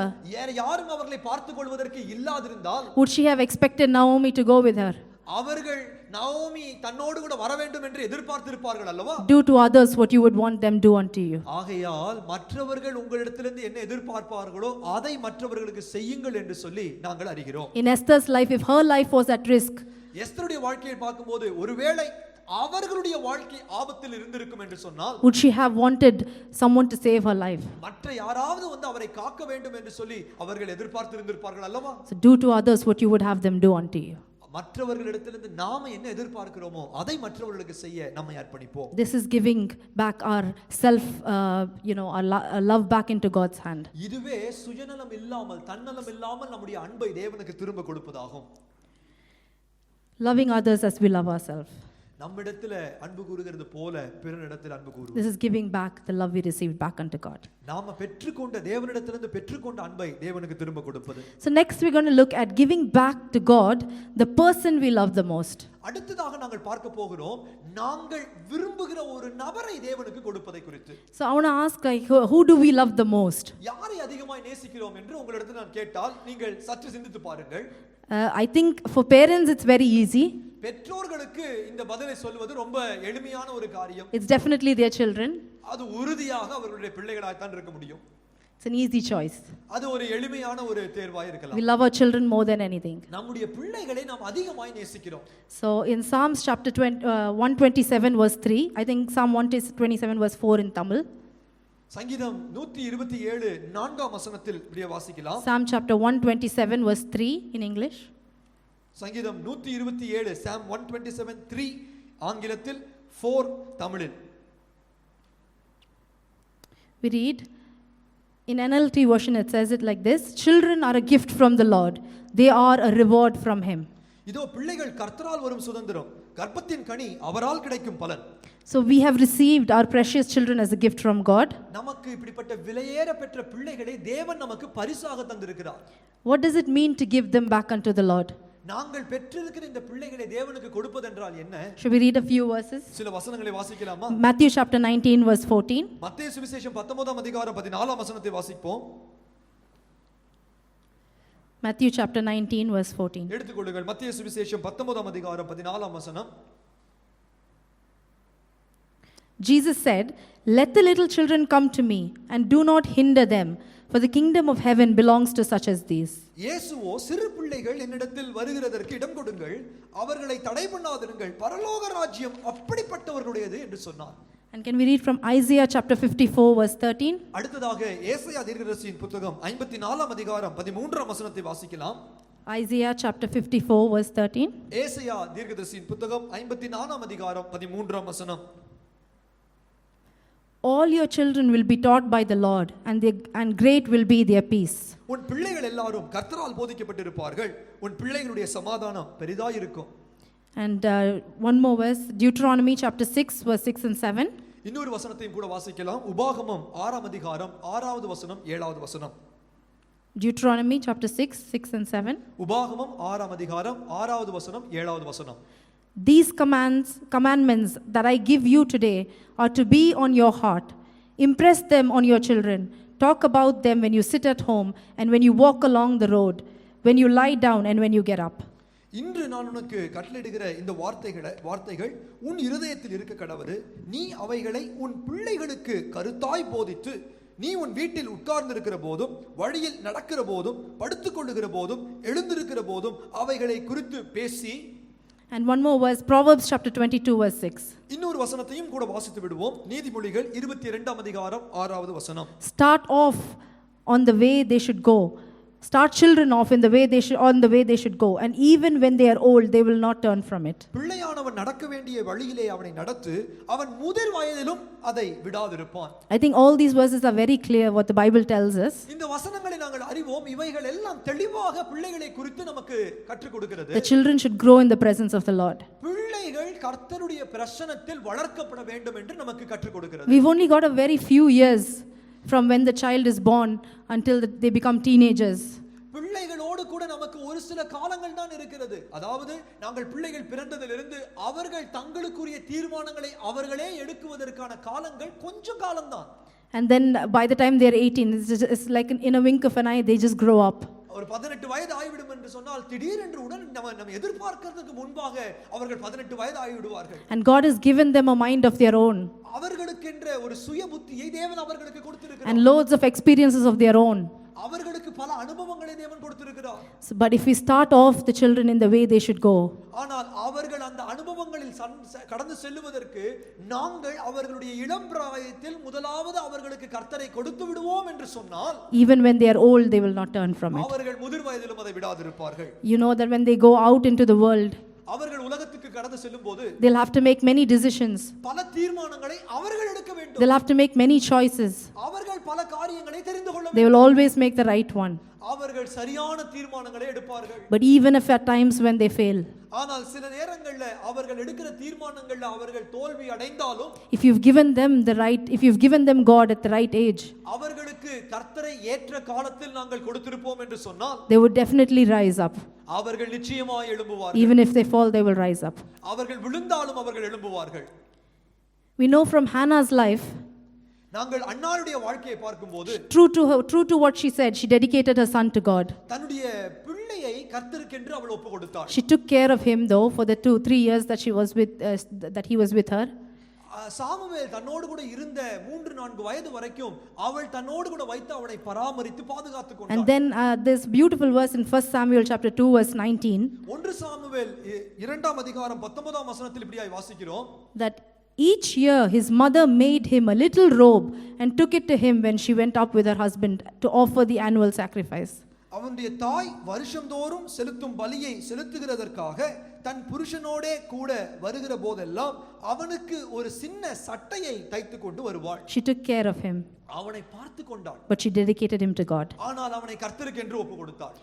யாரும் அவர்களை பார்த்துக் கொள்வதற்கு இல்லாதிருந்தால், would she have expected Naomi to go with her? அவர்கள் நவோமி தன்னோடு கூட வர வேண்டும் என்று எதிர்பார்த்திருப்பார்கள் அல்லவா? Do to others what you would want them do unto you. ஆகையால் மற்றவர்கள் உங்களிடத்திலிருந்து என்ன எதிர்பார்ப்பார்களோ அதை மற்றவர்களுக்கு செய்யுங்கள் என்று சொல்லி நாங்கள் அறிகிறோம். In Esther's life, if her life was at risk, எஸ்தருடைய வாழ்க்கையை பார்க்கும்போது ஒருவேளை அவர்களுடைய வாழ்க்கை ஆபத்தில் இருந்திருக்கும் என்று சொன்னால், would she have wanted someone to save her life? மற்ற யாராவது வந்து அவரை காக்க வேண்டும் என்று சொல்லி அவர்கள் எதிர்பார்த்திருந்திருப்பார்கள் அல்லவா? So do to others what you would have them do unto you. மற்றவர்களிடத்திலிருந்து நாம என்ன எதிர்பார்க்கிறோமோ அதை மற்றவர்களுக்கு செய்ய நம்மை அர்ப்பணிப்போம். This is giving back our self, our love back into God's hand. இதுவே சுயநலம் இல்லாமல் தன்னலம் இல்லாமல் நம்முடைய அன்பை தேவனுக்கு திரும்ப கொடுப்பதாகும். Loving others as we love ourselves. நம்மிடத்தில் அன்பு கூறுகிறது போல பிறனிடத்தில் அன்பு கூறுவது. This is giving back the love we received back unto God. நாம பெற்றுக்கொண்ட தேவனிடத்திலிருந்து பெற்றுக்கொண்ட அன்பை தேவனுக்கு திரும்ப கொடுப்பது. So next we're going to look at giving back to God the person we love the most. அடுத்ததாக நாங்கள் பார்க்க போகிறோம் நாங்கள் விரும்புகிற ஒரு நபரை தேவனுக்கு கொடுப்பதை குறித்து. So I want to ask, like, who do we love the most? யாரை அதிகமாய் நேசிக்கிறோம் என்று உங்களிடத்தில் நான் கேட்டால் நீங்கள் சற்று சிந்தித்து பாருங்கள். I think for parents it's very easy. பெற்றோர்களுக்கு இந்த பதிலை சொல்வது ரொம்ப எளிமையான ஒரு காரியம். It's definitely their children. அது உறுதியாக அவர்களுடைய பிள்ளைகளாய் தான் இருக்க முடியும். It's an easy choice. அது ஒரு எளிமையான ஒரு தேர்வாய் இருக்கலாம். We love our children more than anything. நம்முடைய பிள்ளைகளை நாம் அதிகமாய் நேசிக்கிறோம். So in Psalms chapter 127 verse 3, I think Psalm 127 verse 4 in Tamil. சங்கீதம் 127 4ஆம் வசனத்தில் இப்படியே வாசிக்கலாம். Psalm chapter 127 verse 3 in English. சங்கீதம் 127 Psalm 127:3 ஆங்கிலத்தில் 4 தமிழில். We read in NLT version, it says it like this: children are a gift from the Lord, they are a reward from him. இதோ பிள்ளைகள் கர்த்தரால் வரும் சுதந்திரம், கர்ப்பத்தின் கனி அவரால் கிடைக்கும் பலன். So we have received our precious children as a gift from God. நமக்கு இப்படிப்பட்ட விலையேற பெற்ற பிள்ளைகளை தேவன் நமக்கு பரிசாக தந்திருக்கிறார். What does it mean to give them back unto the Lord? நாங்கள் பெற்றிருக்கிற இந்த பிள்ளைகளை தேவனுக்கு கொடுப்பதென்றால் என்ன? Should we read a few verses? சில வசனங்களை வாசிக்கலாமா? Matthew chapter 19 verse 14. மத்தேயு சுவிசேஷம் 19ஆம் அதிகாரம் 14ஆம் வசனத்தை வாசிப்போம். Matthew chapter 19 verse 14. எடுத்துக்கொள்ளுங்கள். மத்தேயு சுவிசேஷம் 19ஆம் அதிகாரம் 14ஆம் வசனம். Jesus said, "Let the little children come to me, and do not hinder them, for the kingdom of heaven belongs to such as these." இயேசுவோ சிறு பிள்ளைகள் என்னிடத்தில் வருகிறதற்கு இடம் கொடுங்கள், அவர்களை தடை பண்ணாதிருங்கள், பரலோக ராஜ்யம் அப்படிப்பட்டவர்களுடையது என்று சொன்னார். And can we read from Isaiah chapter 54 verse 13? அடுத்ததாக ஏசாயா தீர்க்கதரிசியின் புத்தகம் 54ஆம் அதிகாரம் 13ஆம் வசனத்தை வாசிக்கலாம். Isaiah chapter 54 verse 13. ஏசாயா தீர்க்கதரிசியின் புத்தகம் 54ஆம் அதிகாரம் 13ஆம் வசனம். All your children will be taught by the Lord, and great will be their peace. உன் பிள்ளைகள் எல்லாரும் கர்த்தரால் போதிக்கப்பட்டிருப்பார்கள், உன் பிள்ளைகளுடைய சமாதானம் பெரிதாய் இருக்கும். And one more verse, Deuteronomy chapter 6 verse 6 and 7. இன்னொரு வசனத்தையும் கூட வாசிக்கலாம். உபாகமம் 6ஆம் அதிகாரம் 6வது வசனம் 7வது வசனம். Deuteronomy chapter 6 6 and 7. உபாகமம் 6ஆம் அதிகாரம் 6வது வசனம் 7வது வசனம். These commandments that I give you today are to be on your heart. Impress them on your children. Talk about them when you sit at home and when you walk along the road, when you lie down and when you get up. இன்று நான் உனக்கு கட்டளையிடுகிற இந்த வார்த்தைகள் உன் இருதயத்தில் இருக்க கடவது. நீ அவைகளை உன் பிள்ளைகளுக்கு கருத்தாய் போதித்து, நீ உன் வீட்டில் உட்கார்ந்திருக்கிற போதும், வழியில் நடக்கிற போதும், படுத்துக்கொள்ளுகிற போதும், எழுந்திருக்கிற போதும் அவைகளை குறித்து பேசி. And one more verse, Proverbs chapter 22 verse 6. இன்னொரு வசனத்தையும் கூட வாசித்து விடுவோம். நீதிமொழிகள் 22ஆம் அதிகாரம் 6வது வசனம். Start off on the way they should go. Start children off on the way they should go, and even when they are old they will not turn from it. பிள்ளையானவன் நடக்க வேண்டிய வழியிலே அவனை நடத்து, அவன் முதிர் வயதிலும் அதை விடாதிருப்பான். I think all these verses are very clear what the Bible tells us. இந்த வசனங்களை நாங்கள் அறிவோம். இவைகள் எல்லாம் தெளிவாக பிள்ளைகளை குறித்து நமக்கு கற்றுக் கொடுக்கிறது. The children should grow in the presence of the Lord. பிள்ளைகள் கர்த்தருடைய பிரசன்னத்தில் வளர்க்கப்பட வேண்டும் என்று நமக்கு கற்றுக் கொடுக்கிறது. We've only got a very few years from when the child is born until they become teenagers. பிள்ளைகளோடு கூட நமக்கு ஒரு சில காலங்கள் தான் இருக்கிறது. அதாவது நாங்கள் பிள்ளைகள் பிறந்ததிலிருந்து அவர்கள் தங்களுக்குரிய தீர்மானங்களை அவர்களே எடுக்குவதற்கான காலங்கள் கொஞ்சம் காலம்தான். And then by the time they are 18, it's like in a wink of an eye they just grow up. ஒரு 18 வயது ஆகிவிடும் என்று சொன்னால் திடீரென்று உடன் நம்ம எதிர்பார்க்கிறதுக்கு முன்பாக அவர்கள் 18 வயது ஆகிவிடுவார்கள். And God has given them a mind of their own. அவர்களுக்கென்ற ஒரு சுய புத்தியை தேவன் அவர்களுக்கு கொடுத்திருக்கிறார். And loads of experiences of their own. அவர்களுக்கு பல அனுபவங்களை தேவன் கொடுத்திருக்கிறார். But if we start off the children in the way they should go, ஆனால் அவர்கள் அந்த அனுபவங்களில் கடந்து செல்லுவதற்கு நாங்கள் அவர்களுடைய இளம் பிராயத்தில் முதலாவது அவர்களுக்கு கர்த்தரை கொடுத்து விடுவோம் என்று சொன்னால், even when they are old they will not turn from it. அவர்கள் முதிர் வயதிலும் அதை விடாதிருப்பார்கள். You know that when they go out into the world, அவர்கள் உலகத்துக்கு கடந்து செல்லும்போது they'll have to make many decisions. பல தீர்மானங்களை அவர்கள் எடுக்க வேண்டும். They'll have to make many choices. அவர்கள் பல காரியங்களை தெரிந்து கொள்ள வேண்டும். They will always make the right one. அவர்கள் சரியான தீர்மானங்களை எடுப்பார்கள். But even if at times when they fail, ஆனால் சில நேரங்கள்ல அவர்கள் எடுக்கிற தீர்மானங்கள்ல அவர்கள் தோல்வி அடைந்தாலும், if you've given them God at the right age, அவர்களுக்கு கர்த்தரை ஏற்ற காலத்தில் நாங்கள் கொடுத்திருப்போம் என்று சொன்னால், they would definitely rise up. அவர்கள் நிச்சயமாய் எழும்புவார்கள். Even if they fall, they will rise up. அவர்கள் விழுந்தாலும் அவர்கள் எழும்புவார்கள். We know from Hannah's life, நாங்கள் அன்னாளுடைய வாழ்க்கையை பார்க்கும்போது, true to what she said, she dedicated her son to God. தன்னுடைய பிள்ளையை கர்த்தருக்கென்று அவள் ஒப்புக்கொடுத்தாள். She took care of him though for the 2-3 years that he was with her. Samuel தன்னோடு கூட இருந்த 3-4 வயது வரைக்கும் அவள் தன்னோடு கூட வைத்து அவனை பராமரித்து பாதுகாத்துக் கொண்டாள். And then this beautiful verse in 1 Samuel chapter 2 verse 19, 1 Samuel 2ஆம் அதிகாரம் 19ஆம் வசனத்தில் இப்படியாய் வாசிக்கிறோம், that each year his mother made him a little robe and took it to him when she went up with her husband to offer the annual sacrifice. அவனுடைய தாய் வருஷந்தோறும் செலுத்தும் பலியை செலுத்துகிறதற்காக தன் புருஷனோடே கூட வருகிற போதெல்லாம் அவனுக்கு ஒரு சின்ன சட்டையை தைத்து கொண்டு வருவாள். She took care of him, அவனை பார்த்து கொண்டாள். but she dedicated him to God. ஆனால் அவனை கர்த்தருக்கென்று ஒப்புக்கொடுத்தாள்.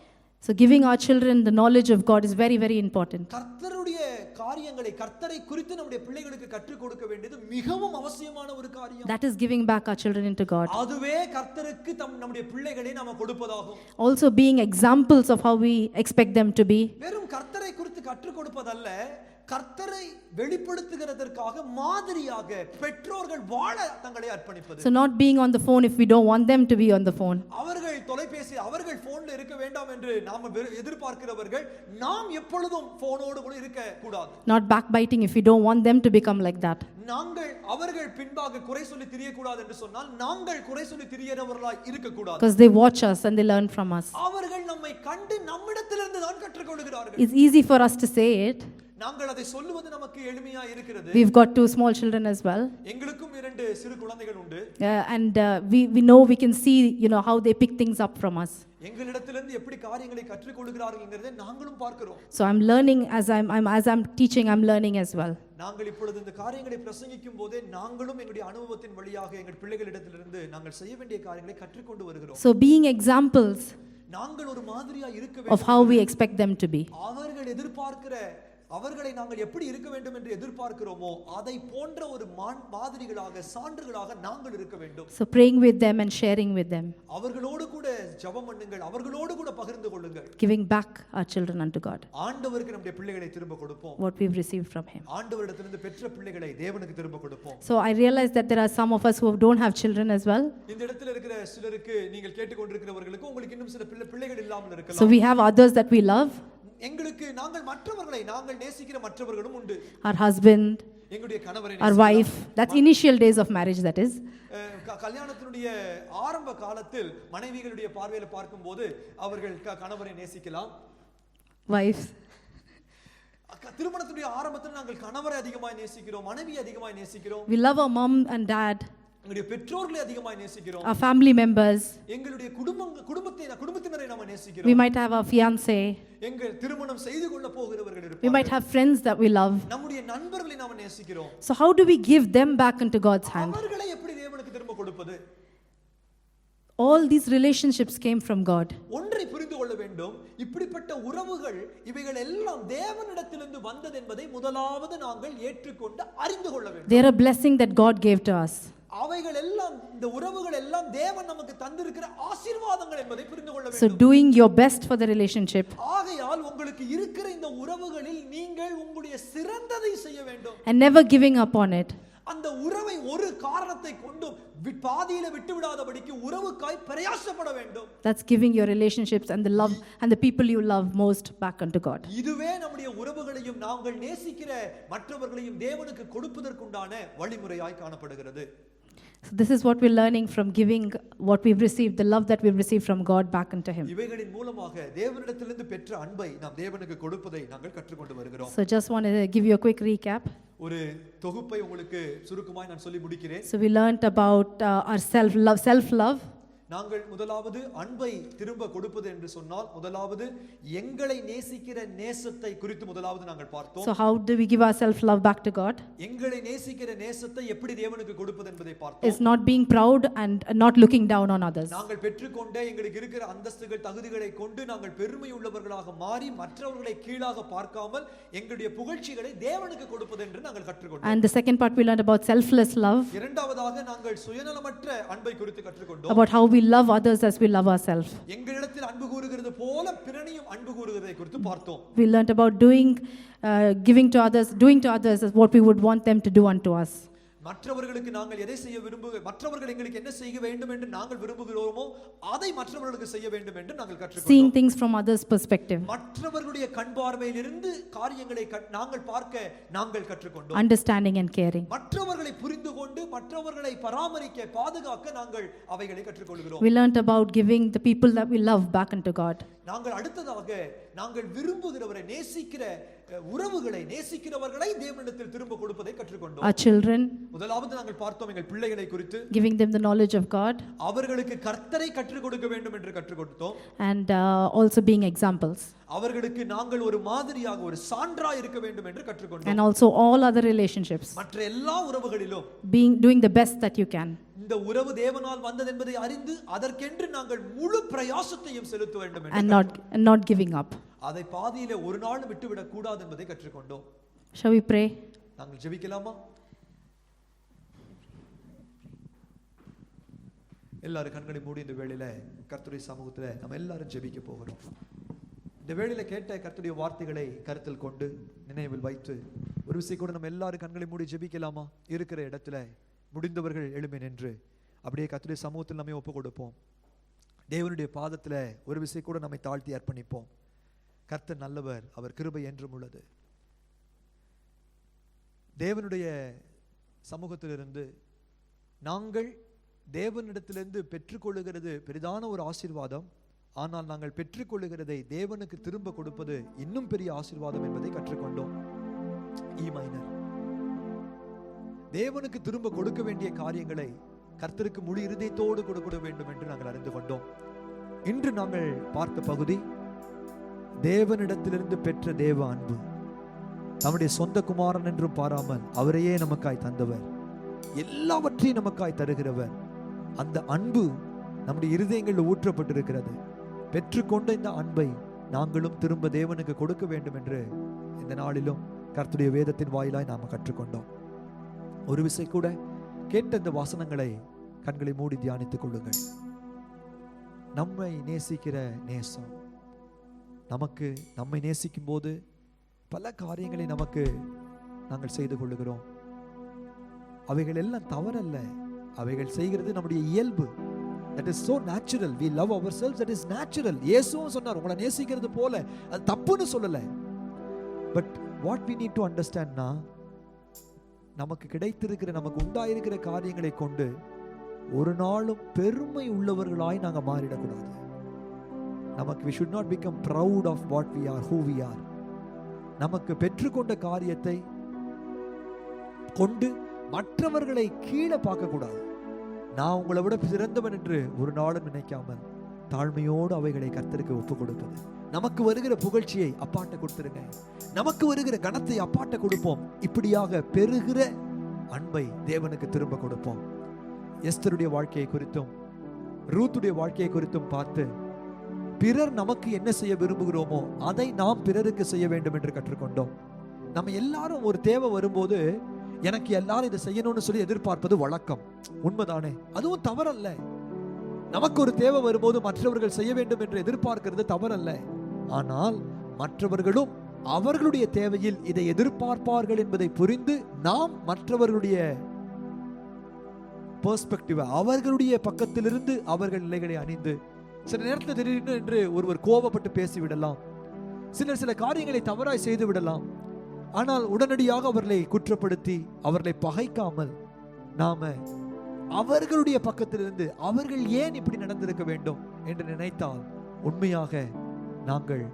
So giving our children the knowledge of God is very, very important. கர்த்தருடைய காரியங்களை, கர்த்தரை குறித்து நம்முடைய பிள்ளைகளுக்கு கற்றுக் கொடுக்க வேண்டியது மிகவும் அவசியமான ஒரு காரியம். That is giving back our children into God. அதுவே கர்த்தருக்கு நம்முடைய பிள்ளைகளை நாம கொடுப்பதாகும். Also being examples of how we expect them to be. வெறும் கர்த்தரை குறித்து கற்றுக் கொடுப்பதல்ல, கர்த்தரை வெளிப்படுத்துகிறதற்காக மாதிரியாக பெற்றோர்கள் வாழ தங்களை அர்ப்பணிப்பது. So not being on the phone if we don't want them to be on the phone. அவர்கள் தொலைபேசி, அவர்கள் போன்ல இருக்க வேண்டாம் என்று நாம எதிர்பார்க்கிறவர்கள் நாம் எப்பொழுதும் போனோடு கூட இருக்க கூடாது. Not backbiting if we don't want them to become like that. நாங்கள் அவர்கள் பின்பாக குறை சொல்லி திரிய கூடாது என்று சொன்னால் நாங்கள் குறை சொல்லி திரியறவர்களாய் இருக்க கூடாது. Because they watch us and they learn from us. அவர்கள் நம்மை கண்டு நம்மிடத்திலிருந்து தான் கற்றுக்கொள்கிறார்கள். It's easy for us to say it. நாங்கள் அதை சொல்லுவது நமக்கு எளிமையா இருக்கிறது. We've got 2 small children as well. எங்களுக்கும் 2 சிறு குழந்தைகள் உண்டு. And we know, we can see, how they pick things up from us. எங்களிடத்திலிருந்து எப்படி காரியங்களை கற்றுக்கொள்கிறார்கள்ங்கறதை நாங்களும் பார்க்கிறோம். So I'm learning as I'm teaching, I'm learning as well. நாங்கள் இப்பொழுது இந்த காரியங்களை பிரசங்கிக்கும் போதே நாங்களும் எங்களுடைய அனுபவத்தின் வழியாக எங்கள் பிள்ளைகளிடத்திலிருந்து நாங்கள் செய்ய வேண்டிய காரியங்களை கற்றுக்கொண்டு வருகிறோம். So being examples நாங்கள் ஒரு மாதிரியா இருக்க of how we expect them to be. அவர்கள் எதிர்பார்க்கிற அவர்களை நாங்கள் எப்படி இருக்க வேண்டும் என்று எதிர்பார்க்கிறோமோ அதை போன்ற ஒரு மாதிரிகளாக சான்றுகளாக நாங்கள் இருக்க வேண்டும். So praying with them and sharing with them. அவர்களோடு கூட ஜெபம் பண்ணுங்கள், அவர்களோடு கூட பகிர்ந்து கொள்ளுங்கள். Giving back our children unto God. ஆண்டவருக்கு நம்முடைய பிள்ளைகளை திரும்ப கொடுப்போம். What we've received from him. ஆண்டவரிடத்திலிருந்து பெற்ற பிள்ளைகளை தேவனுக்கு திரும்ப கொடுப்போம். So I realize that there are some of us who don't have children as well. இந்த இடத்துல இருக்கிற சிலருக்கு, நீங்கள் கேட்டுக்கொண்டிருக்கிறவர்களுக்கு உங்களுக்கு இன்னும் சில பிள்ளைகள் இல்லாமல் இருக்கலாம். So we have others that we love. எங்களுக்கு நாங்கள் மற்றவர்களை நாங்கள் நேசிக்கிற மற்றவர்களும் உண்டு. Our husband, எங்களுடைய கணவரை, our wife. That's initial days of marriage, that is. கல்யாணத்தினுடைய ஆரம்ப காலத்தில் மனைவிகளுடைய பார்வையில பார்க்கும்போது அவர்கள் கணவரை நேசிக்கலாம். Wives. திருமணத்துடைய ஆரம்பத்தில் நாங்கள் கணவரை அதிகமாக நேசிக்கிறோம், மனைவியை அதிகமாக நேசிக்கிறோம். We love our mom and dad. எங்களுடைய பெற்றோர்களை அதிகமாக நேசிக்கிறோம். Our family members. எங்களுடைய குடும்பத்தினரை நாம நேசிக்கிறோம். We might have our fiancé. எங்கள் திருமணம் செய்து கொள்ள போகிறவர்கள் இருப்பார்கள். We might have friends that we love. நம்முடைய நண்பர்களை நாம நேசிக்கிறோம். So how do we give them back into God's hand? அவர்களை எப்படி தேவனுக்கு திரும்ப கொடுப்பது? All these relationships came from God. ஒன்றை புரிந்து கொள்ள வேண்டும், இப்படிப்பட்ட உறவுகள் இவைகள் எல்லாம் தேவனிடத்திலிருந்து வந்தது என்பதை முதலாவது நாங்கள் ஏற்றுக்கொண்டு அறிந்து கொள்ள வேண்டும். They are a blessing that God gave to us. அவைகள் எல்லாம், இந்த உறவுகள் எல்லாம் தேவன் நமக்கு தந்திருக்கிற ஆசீர்வாதங்கள் என்பதை புரிந்து கொள்ள வேண்டும். So doing your best for the relationship. ஆகையால் உங்களுக்கு இருக்கிற இந்த உறவுகளில் நீங்கள் உங்களுடைய சிறந்ததை செய்ய வேண்டும். And never giving up on it. அந்த உறவை ஒரு காரணத்தை கொண்டு பாதியில விட்டு விடாதபடிக்கு உறவுக்காய் பிரயாசப்பட வேண்டும். That's giving your relationships and the love and the people you love most back unto God. இதுவே நம்முடைய உறவுகளையும் நாங்கள் நேசிக்கிற மற்றவர்களையும் தேவனுக்கு கொடுப்பதற்குண்டான வழிமுறையாய் காணப்படுகிறது. So this is what we're learning from giving what we've received, the love that we've received from God back into him. இவைகளின் மூலமாக தேவனிடத்திலிருந்து பெற்ற அன்பை நாம் தேவனுக்கு கொடுப்பதை நாங்கள் கற்றுக்கொண்டு வருகிறோம். So just want to give you a quick recap. ஒரு தொகுப்பை உங்களுக்கு சுருக்கமாய் நான் சொல்லி முடிக்கிறேன். So we learned about our self love. நாங்கள் முதலாவது அன்பை திரும்ப கொடுப்பது என்று சொன்னால் முதலாவது எங்களை நேசிக்கிற நேசத்தை குறித்து முதலாவது நாங்கள் பார்த்தோம். So how do we give our self love back to God? எங்களை நேசிக்கிற நேசத்தை எப்படி தேவனுக்கு கொடுப்பது என்பதை பார்த்தோம். It's not being proud and not looking down on others. நாங்கள் பெற்றுக்கொண்ட எங்களுக்கு இருக்கிற அந்தஸ்துகள் தகுதிகளை கொண்டு நாங்கள் பெருமை உள்ளவர்களாக மாறி மற்றவர்களை கீழாக பார்க்காமல் எங்களுடைய புகழ்ச்சிகளை தேவனுக்கு கொடுப்பது என்று நாங்கள் கற்றுக்கொண்டோம். And the second part we learned about selfless love. இரண்டாவதாக நாங்கள் சுயநலமற்ற அன்பை குறித்து கற்றுக்கொண்டோம். About how we love others as we love ourselves. எங்களிடத்தில் அன்பு கூறுகிறது போல பிறனையும் அன்பு கூறுகிறதை குறித்து பார்த்தோம். We learned about doing to others as what we would want them to do unto us. மற்றவர்களுக்கு நாங்கள் எதை செய்ய மற்றவர்கள் எங்களுக்கு என்ன செய்ய வேண்டும் என்று நாங்கள் விரும்புகிறோமோ அதை மற்றவர்களுக்கு செய்ய வேண்டும் என்று நாங்கள் கற்றுக்கொண்டோம். Seeing things from others' perspective. மற்றவர்களுடைய கண் பார்வையிலிருந்து காரியங்களை நாங்கள் பார்க்க நாங்கள் கற்றுக்கொண்டோம். Understanding and caring. மற்றவர்களை புரிந்து கொண்டு மற்றவர்களை பராமரிக்க பாதுகாக்க நாங்கள் அவைகளை கற்றுக்கொள்கிறோம். We learned about giving the people that we love back unto God. நாங்கள் அடுத்ததாக நாங்கள் விரும்புகிறவரை நேசிக்கிற உறவுகளை நேசிக்கிறவர்களை தேவனிடத்தில் திரும்ப கொடுப்பதை கற்றுக்கொண்டோம். Our children. முதலாவது நாங்கள் பார்த்தோம் எங்கள் பிள்ளைகளை குறித்து. Giving them the knowledge of God. அவர்களுக்கு கர்த்தரை கற்றுக் கொடுக்க வேண்டும் என்று கற்றுக்கொண்டோம். And also being examples. அவர்களுக்கு நாங்கள் ஒரு மாதிரியாக ஒரு சான்றாய் இருக்க வேண்டும் என்று கற்றுக்கொண்டோம். And also all other relationships. மற்ற எல்லா உறவுகளிலும் doing the best that you can. இந்த உறவு தேவனால் வந்தது என்பதை அறிந்து அதற்கென்று நாங்கள் முழு பிரயாசத்தையும் செலுத்த வேண்டும் என்று and not giving up. அதை பாதியிலே ஒரு நாள் விட்டுவிடக் கூடாது என்பதை கற்றுக்கொண்டோம். Shall we pray? நாங்கள் ஜெபிக்கலாமா? எல்லாரும் கண்களை மூடி இந்த வேளையில கர்த்தருடைய சமூகத்துல நம்ம எல்லாரும் ஜெபிக்க போகிறோம். இந்த வேளையில கேட்ட கர்த்தருடைய வார்த்தைகளை கருத்தில் கொண்டு நினைவில் வைத்து ஒரு விஷயம் கூட நம்ம எல்லாரும் கண்களை மூடி ஜெபிக்கலாமா? இருக்கிற இடத்துல முடிந்தவர்கள் எழும்பி நின்று அப்படியே கர்த்தருடைய சமூகத்தில் நம்மை ஒப்பு கொடுப்போம். தேவனுடைய பாதத்துல ஒரு விஷயம் கூட நம்மை தாழ்த்தி அர்ப்பணிப்போம். கர்த்தர் நல்லவர், அவர் கிருபை என்றும் உள்ளது. தேவனுடைய சமூகத்திலிருந்து நாங்கள் தேவனிடத்திலிருந்து பெற்றுக்கொள்ளுகிறது பெரிதான ஒரு ஆசீர்வாதம். ஆனால் நாங்கள் பெற்றுக்கொள்ளுகிறதை தேவனுக்கு திரும்ப கொடுப்பது இன்னும் பெரிய ஆசீர்வாதம் என்பதை கற்றுக்கொண்டோம். தேவனுக்கு திரும்ப கொடுக்க வேண்டிய காரியங்களை கர்த்தருக்கு முழு இருதயத்தோடு கொடுக்க வேண்டும் என்று நாங்கள் அறிந்து கொண்டோம். இன்று நாங்கள் பார்த்த பகுதி தேவனிடத்திலிருந்து பெற்ற தேவ அன்பு. நம்முடைய சொந்த குமாரன் என்றும் பாராமல் அவரையே நமக்காய் தந்தவர், எல்லாவற்றையும் நமக்காய் தருகிறவர். அந்த அன்பு நம்முடைய இருதயங்களில் ஊற்றப்பட்டிருக்கிறது. பெற்றுக்கொண்ட இந்த அன்பை நாங்களும் திரும்ப தேவனுக்கு கொடுக்க வேண்டும் என்று இந்த நாளிலும் கர்த்தருடைய வேதத்தின் வாயிலாய் நாம கற்றுக்கொண்டோம். ஒரு விசை கூட கேட்ட இந்த வசனங்களை கண்களை மூடி தியானித்துக் கொள்ளுங்கள். நம்மை நேசிக்கிற நேசம், நமக்கு நம்மை நேசிக்கும் போது பல காரியங்களை நமக்கு நாங்கள் செய்து கொள்ளுகிறோம். அவைகள் எல்லாம் தவறல்ல, அவைகள் செய்கிறது நம்முடைய இயல்பு. That is so natural. We love ourselves. That is natural. இயேசுவும் சொன்னார், உங்களை நேசிக்கிறது போல. அது தப்புன்னு சொல்லல. But what we need to understand now, நமக்கு கிடைத்திருக்கிற, நமக்கு உண்டாயிருக்கிற காரியங்களை கொண்டு ஒரு நாளும் பெருமை உள்ளவர்களாய் நாங்கள் மாறிடக்கூடாது. நமக்கு we should not become proud of what we are, who we are. நமக்கு பெற்றுக்கொண்ட காரியத்தை கொண்டு மற்றவர்களை கீழே பார்க்க கூடாது. நான் உங்களை விட சிறந்தவன் என்று ஒரு நாளும் நினைக்காமல் தாழ்மையோடு அவைகளை கர்த்தருக்கு ஒப்பு கொடுப்பது. நமக்கு வருகிற புகழ்ச்சியை அப்பாட்ட கொடுத்துருங்க, நமக்கு வருகிற கனத்தை அப்பாட்ட கொடுப்போம். இப்படியாக பெருகிற அன்பை தேவனுக்கு திரும்ப கொடுப்போம். எஸ்தருடைய வாழ்க்கையை குறித்தும் ரூத்துடைய வாழ்க்கையை குறித்தும் பார்த்து பிறர் நமக்கு என்ன செய்ய விரும்புகிறோமோ அதை நாம் பிறருக்கு செய்ய வேண்டும் என்று கற்றுக்கொண்டோம். நம்ம எல்லாரும் ஒரு தேவை வரும்போது எனக்கு எல்லாரும் இதை செய்யணும்னு சொல்லி எதிர்பார்ப்பது வழக்கம். உண்மைதானே? அதுவும் தவறல்ல. நமக்கு ஒரு தேவை வரும்போது மற்றவர்கள் செய்ய வேண்டும் என்று எதிர்பார்க்கிறது தவறல்ல. ஆனால் மற்றவர்களும் அவர்களுடைய தேவையில் இதை எதிர்பார்ப்பார்கள் என்பதை புரிந்து நாம் மற்றவர்களுடைய பெர்ஸ்பெக்டிவ், அவர்களுடைய பக்கத்திலிருந்து அவர்கள் நிலைகளை அணிந்து, சில நேரத்தில் திடீர்னு என்று ஒருவர் கோபப்பட்டு பேசிவிடலாம், சிலர் சில காரியங்களை தவறாய் செய்து விடலாம். ஆனால் உடனடியாக அவர்களை குற்றப்படுத்தி அவர்களை பகைக்காமல் நாம அவர்களுடைய பக்கத்திலிருந்து அவர்கள் ஏன் இப்படி நடந்திருக்க வேண்டும் என்று நினைத்தால் உண்மையாக நாங்கள்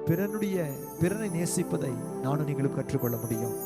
பிறனை நேசிப்பதை நானும் நீங்களும் கற்றுக்கொள்ள முடியும்.